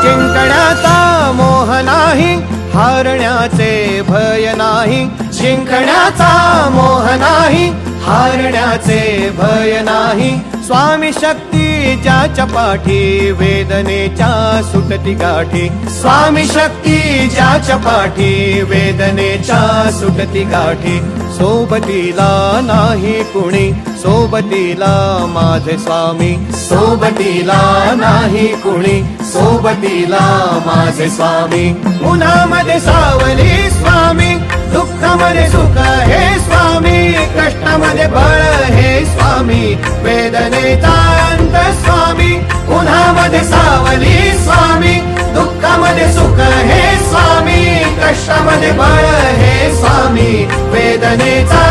जिंकण्याचा मोह नाही, हारण्याचे भय नाही. जिंकण्याचा मोह नाही, हारण्याचे भय नाही. स्वामी शक्ती ज्याच्या पाठी, वेदनेच्या सुटती गाठी. स्वामी शक्ती ज्याच्या पाठी, वेदनेच्या सुटती गाठी. सोबतीला नाही कुणी, सोबतीला माझे स्वामी. सोबतीला नाही कुणी, सोबतीला माझे स्वामी. उन्हामध्ये सावली स्वामी, दुःखामध्ये सुख हे स्वामी. कष्टामध्ये बळ हे स्वामी, वेदनेचा अंत स्वामी. उन्हामध्ये सावली स्वामी, दुःखामध्ये सुख हे स्वामी. कष्टामध्ये बळ हे स्वामी, वेदनेचा